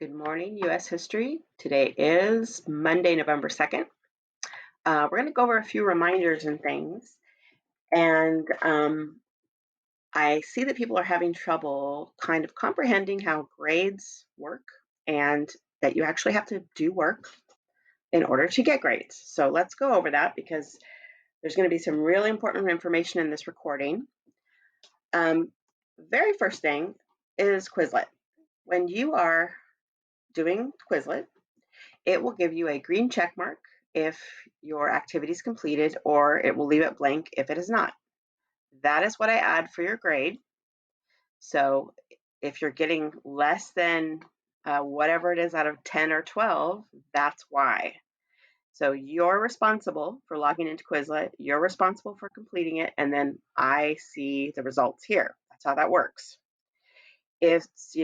Good morning, U.S. history. Today is Monday, November 2nd. We're going to go over a few reminders and things. And I see that people are having trouble kind of comprehending how grades work and that you actually have to do work in order to get grades. So let's go over that because there's going to be some really important information in this recording. Very first thing is Quizlet. When you are doing Quizlet, it will give you a green check mark if your activity is completed, or it will leave it blank if it is not. That is what I add for your grade. So if you're getting less than whatever it is out of 10 or 12, that's why. So you're responsible for logging into Quizlet, you're responsible for completing it, and then I see the results here. That's how that works. It's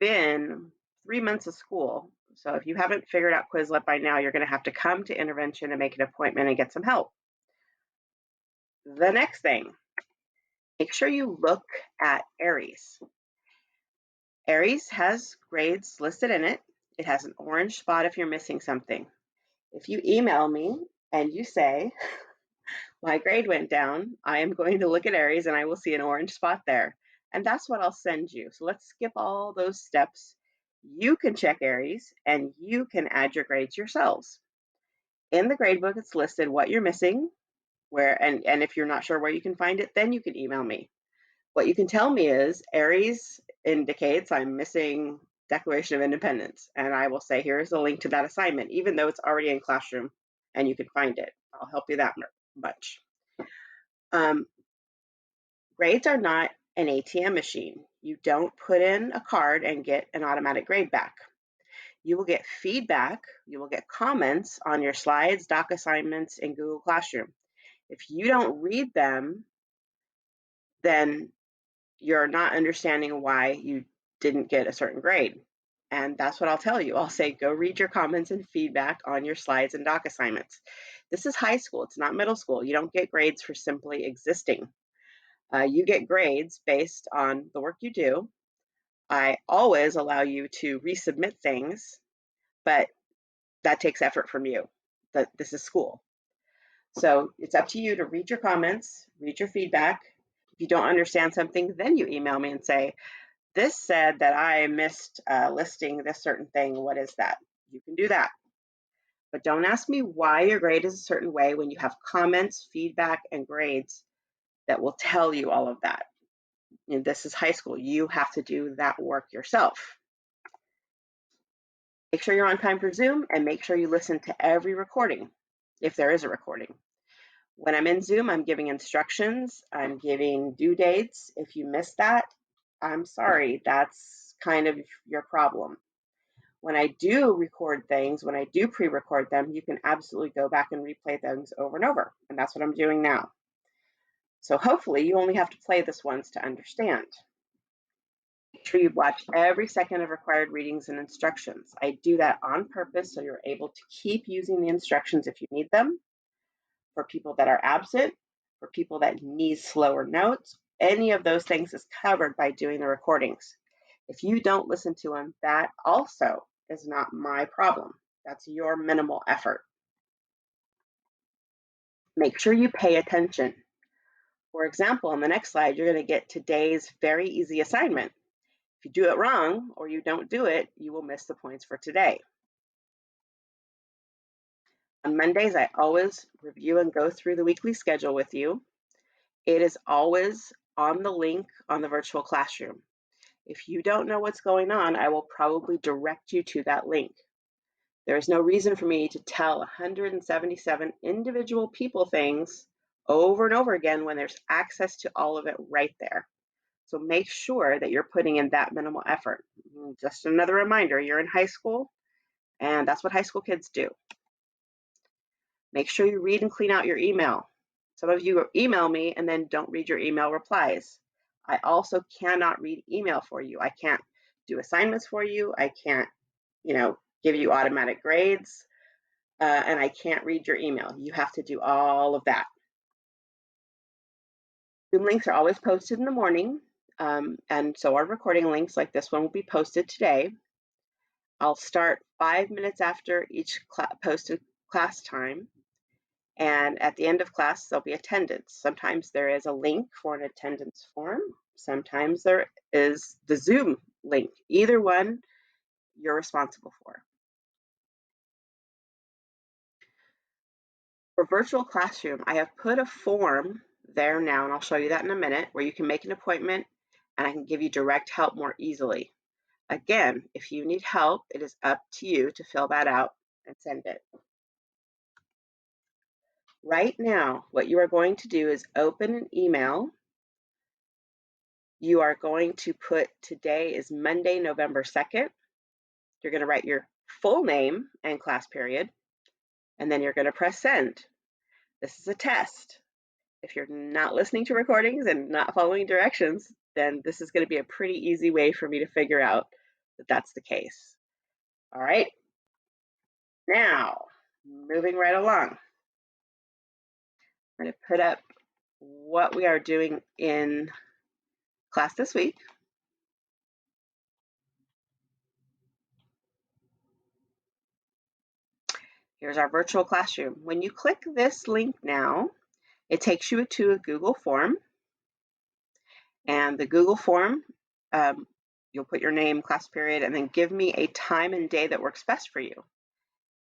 been 3 months of school. So if you haven't figured out Quizlet by now, you're going to have to come to intervention and make an appointment and get some help. The next thing, make sure you look at Aries. Aries has grades listed in it. It has an orange spot if you're missing something. If you email me and you say, my grade went down, I am going to look at Aries and I will see an orange spot there. And that's what I'll send you. So let's skip all those steps. You can check Aries and you can add your grades yourselves. In the gradebook, it's listed what you're missing, where, and if you're not sure where you can find it, then you can email me. What you can tell me is Aries indicates I'm missing Declaration of Independence, and I will say, here's a link to that assignment, even though it's already in Classroom and you can find it. I'll help you that much. Grades are not an ATM machine. You don't put in a card and get an automatic grade back. You will get feedback, you will get comments on your slides, doc assignments in Google Classroom. If you don't read them, then you're not understanding why you didn't get a certain grade. And that's what I'll tell you. I'll say, go read your comments and feedback on your slides and doc assignments. This is high school, it's not middle school. You don't get grades for simply existing. You get grades based on the work you do. I always allow you to resubmit things, but that takes effort from you. This is school. So it's up to you to read your comments, read your feedback. If you don't understand something, then you email me and say, this said that I missed listing this certain thing. What is that? You can do that. But don't ask me why your grade is a certain way when you have comments, feedback, and grades that will tell you all of that. This is high school. You have to do that work yourself. Make sure you're on time for Zoom and make sure you listen to every recording, if there is a recording. When I'm in Zoom, I'm giving instructions, I'm giving due dates. If you miss that, I'm sorry, that's kind of your problem. When I do record things, when I do pre-record them, you can absolutely go back and replay things over and over. And that's what I'm doing now. So hopefully you only have to play this once to understand. Make sure you watch every second of required readings and instructions. I do that on purpose so you're able to keep using the instructions if you need them. For people that are absent, for people that need slower notes, any of those things is covered by doing the recordings. If you don't listen to them, that also is not my problem. That's your minimal effort. Make sure you pay attention. For example, on the next slide, you're going to get today's very easy assignment. If you do it wrong or you don't do it, you will miss the points for today. On Mondays, I always review and go through the weekly schedule with you. It is always on the link on the virtual classroom. If you don't know what's going on, I will probably direct you to that link. There is no reason for me to tell 177 individual people things over and over again when there's access to all of it right there. So make sure that you're putting in that minimal effort. Just another reminder, you're in high school, and that's what high school kids do. Make sure you read and clean out your email. Some of you email me and then don't read your email replies. I also cannot read email for you. I can't do assignments for you. I can't, give you automatic grades, and I can't read your email. You have to do all of that. Zoom links are always posted in the morning, and so are recording links like this one will be posted today. I'll start 5 minutes after each posted class time. And at the end of class, there'll be attendance. Sometimes there is a link for an attendance form. Sometimes there is the Zoom link. Either one you're responsible for. For virtual classroom, I have put a form there now, and I'll show you that in a minute, where you can make an appointment and I can give you direct help more easily. Again, if you need help, it is up to you to fill that out and send it. Right now, what you are going to do is open an email. You are going to put today is Monday, November 2nd. You're going to write your full name and class period, and then you're going to press send. This is a test. If you're not listening to recordings and not following directions, then this is going to be a pretty easy way for me to figure out that that's the case. All right. Now, moving right along. I'm going to put up what we are doing in class this week. Here's our virtual classroom. When you click this link now, it takes you to a Google form. And the Google form, you'll put your name, class period, and then give me a time and day that works best for you.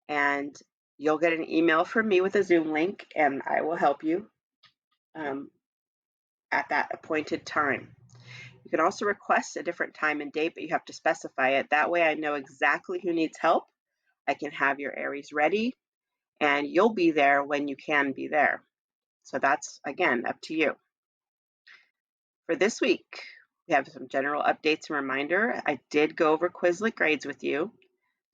And you'll get an email from me with a Zoom link, and I will help you at that appointed time. You can also request a different time and date, but you have to specify it. That way I know exactly who needs help. I can have your Aries ready, and you'll be there when you can be there. So that's, again, up to you. For this week, we have some general updates and reminder. I did go over Quizlet grades with you.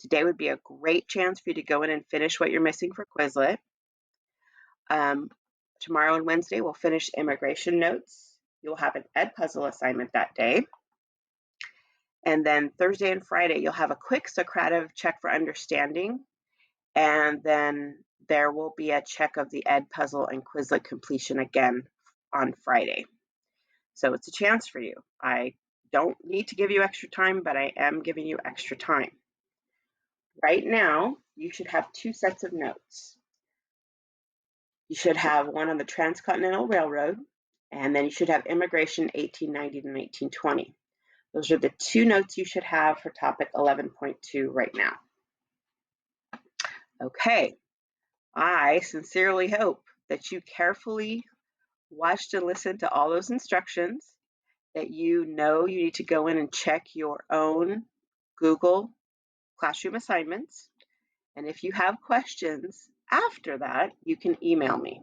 Today would be a great chance for you to go in and finish what you're missing for Quizlet. Tomorrow and Wednesday, we'll finish immigration notes. You'll have an Edpuzzle assignment that day. And then Thursday and Friday, you'll have a quick Socrative check for understanding. And then there will be a check of the Edpuzzle and Quizlet completion again on Friday. So it's a chance for you. I don't need to give you extra time, but I am giving you extra time. Right now, you should have 2 sets of notes. You should have one on the Transcontinental Railroad, and then you should have Immigration 1890 to 1920. Those are the 2 notes you should have for topic 11.2 right now. Okay, I sincerely hope that you carefully watched and listened to all those instructions, that you know you need to go in and check your own Google Classroom assignments. And if you have questions after that, you can email me.